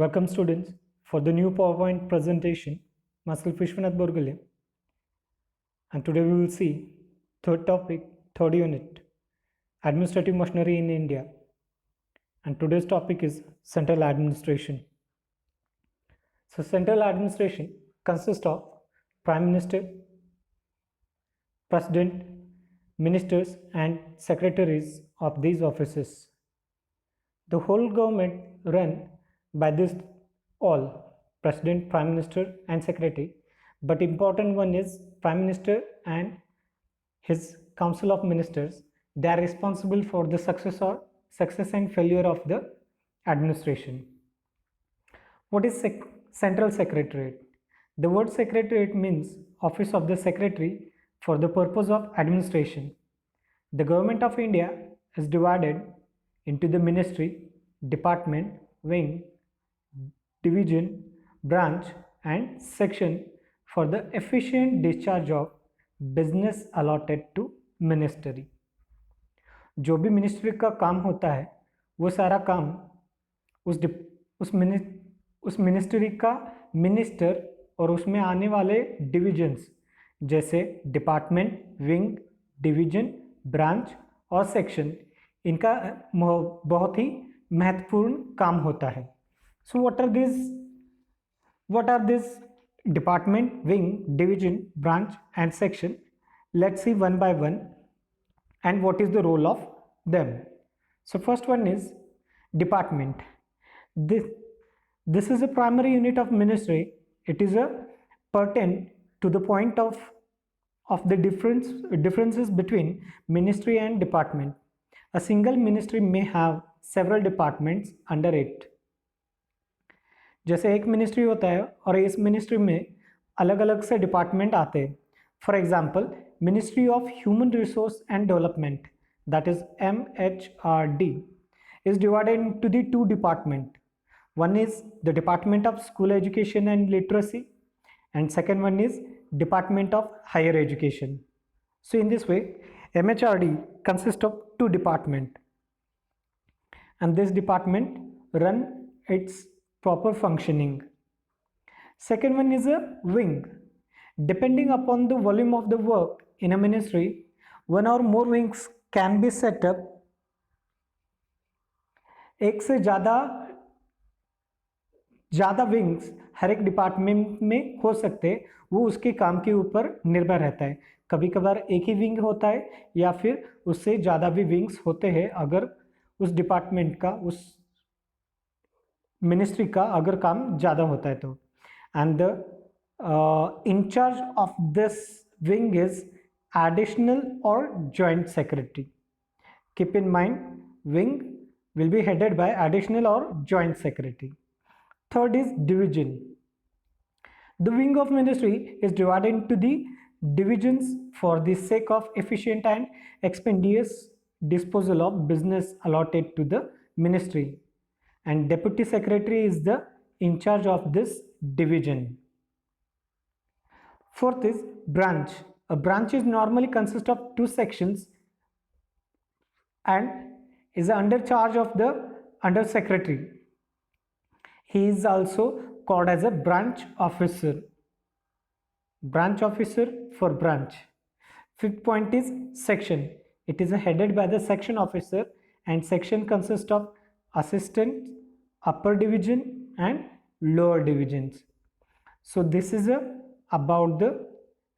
Welcome students for the new PowerPoint presentation. Myself Vishwanath Borgale, and today we will see third topic, third unit, administrative machinery in India. And today's topic is central administration. So central administration consists of Prime Minister, President, ministers and secretaries of these offices. The whole government run by this all President, Prime Minister and Secretary, but important one is Prime Minister and his Council of Ministers. They are responsible for the success and failure of the administration. What is Central Secretariat? The word Secretariat means Office of the Secretary for the purpose of administration. The Government of India is divided into the ministry, department, wing, division, branch and section for the efficient discharge of business allotted to ministry. जो भी ministry का काम होता है वो सारा काम उस मिनिस्ट्री का मिनिस्टर और उसमें आने वाले डिविजन्स जैसे डिपार्टमेंट, विंग, डिवीजन, ब्रांच और सेक्शन, इनका बहुत ही महत्वपूर्ण काम होता है. So what are these department, wing, division, branch and section? Let's see one by one and what is the role of them. So first one is department. This is a primary unit of ministry. It is a pertain to the point of the differences between ministry and department. A single ministry may have several departments under it. जैसे एक ministry होता है और इस ministry में अलग अलग से डिपार्टमेंट आते हैं. For example ministry of human resource and development, that is MHRD, is divided into the two department. One is the Department of School Education and Literacy and second one is Department of Higher Education. So in this way MHRD consists of two departments and this department run its proper functioning. Second one is a wing. Depending upon the volume of the work in a ministry, one or more wings can be set up. एक से ज़्यादा wings हर एक department में हो सकते हैं, वो उसके काम के ऊपर निर्भर रहता है. कभी कभार एक ही विंग होता है या फिर उससे ज़्यादा भी विंग्स होते हैं अगर उस डिपार्टमेंट का, उस मिनिस्ट्री का अगर काम ज़्यादा होता है तो. And the incharge of this wing is additional और joint secretary. Keep in mind wing will be headed by additional or joint secretary. Third is division. The wing of ministry is divided into the divisions for the sake of efficient and expeditious disposal of business allotted to the ministry, and deputy secretary is the in charge of this division. Fourth is branch. A branch is normally consists of two sections and is under charge of the under secretary. He is also called as a branch officer. Branch officer for branch. Fifth point is section. It is headed by the section officer and section consists of assistant, upper division and lower divisions. So this is about the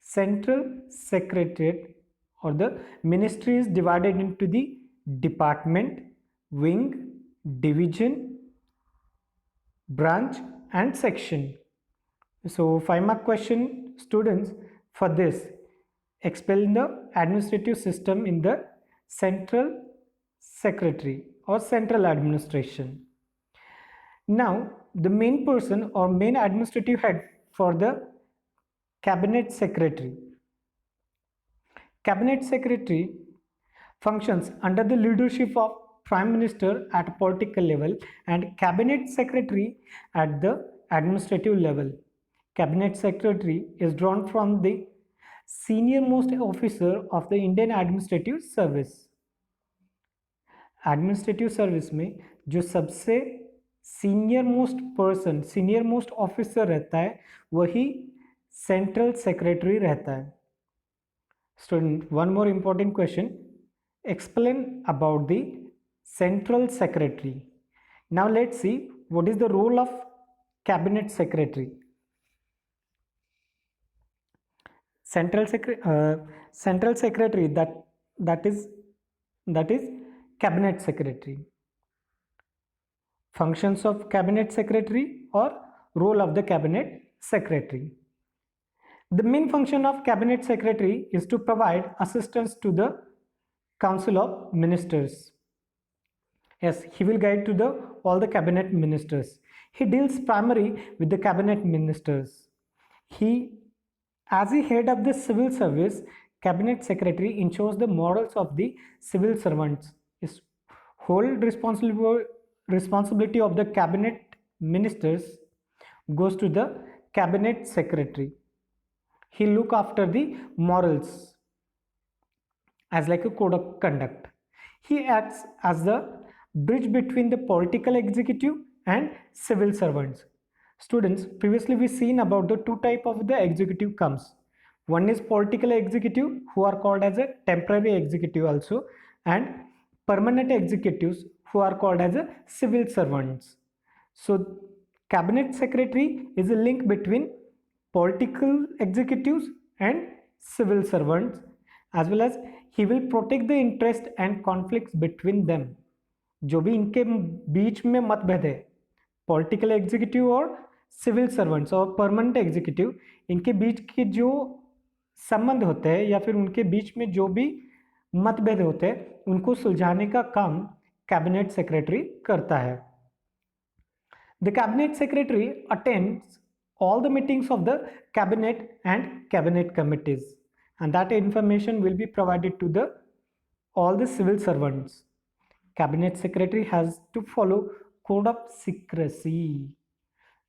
central secretariat, or the ministry is divided into the department, wing, division, branch and section. So 5-mark question, students, for this: explain the administrative system in the central secretary or central administration. Now the main person or main administrative head for the cabinet secretary. Cabinet secretary functions under the leadership of Prime Minister at a political level and Cabinet Secretary at the administrative level. Cabinet Secretary is drawn from the senior most officer of the Indian Administrative Service. Administrative service में जो सबसे senior most person, senior most officer रहता है, वही central secretary रहता है. Student, one more important question, explain about the central secretary. Now let's see what is the role of cabinet secretary. Central secretary, that is cabinet secretary. Functions of cabinet secretary or role of the cabinet secretary. The main function of cabinet secretary is to provide assistance to the council of ministers. Yes, he will guide to all the cabinet ministers. He deals primarily with the cabinet ministers. As the head of the civil service, cabinet secretary ensures the morals of the civil servants. His whole responsibility of the cabinet ministers goes to the cabinet secretary. He look after the morals as like a code of conduct. He acts as the bridge between the political executive and civil servants. Students, previously we seen about the two type of the executive comes. One is political executive, who are called as a temporary executive also, and permanent executives, who are called as a civil servants. So cabinet secretary is a link between political executives and civil servants, as well as he will protect the interest and conflicts between them. जो भी इनके बीच में मतभेद है, political executive और civil servants और permanent executive, इनके बीच के जो संबंध होते हैं या फिर उनके बीच में जो भी मतभेद होते हैं, उनको सुलझाने का काम कैबिनेट सेक्रेटरी करता है. The cabinet secretary attends all the meetings of the cabinet and cabinet committees, and that information will be provided to all the civil servants. Cabinet secretary has to follow code of secrecy.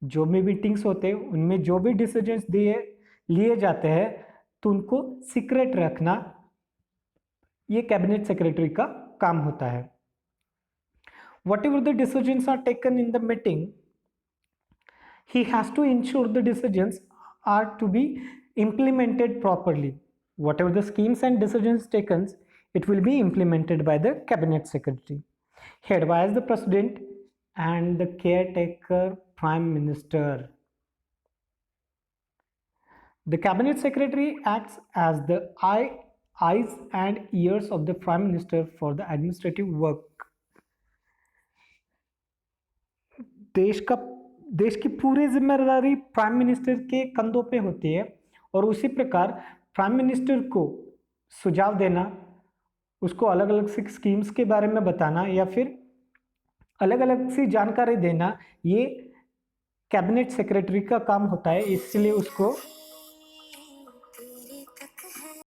जो भी meetings होते हैं उनमें जो भी decisions लिए जाते हैं तो उनको सीक्रेट रखना ये कैबिनेट सेक्रेटरी का काम होता है. Whatever the decisions are taken in the meeting, he has to ensure the decisions are to be implemented properly. Whatever the schemes and decisions taken, it will be implemented by the cabinet secretary, headed by the president and the caretaker prime minister. The cabinet secretary acts as the eyes and ears of the prime minister for the administrative work. देश की पूरी जिम्मेदारी prime minister के कंधों पे होती है, और उसी प्रकार प्राइम मिनिस्टर को सुझाव देना, उसको अलग अलग सी स्कीम्स के बारे में बताना या फिर अलग अलग सी जानकारी देना, ये कैबिनेट सेक्रेटरी का काम होता है. इसलिए उसको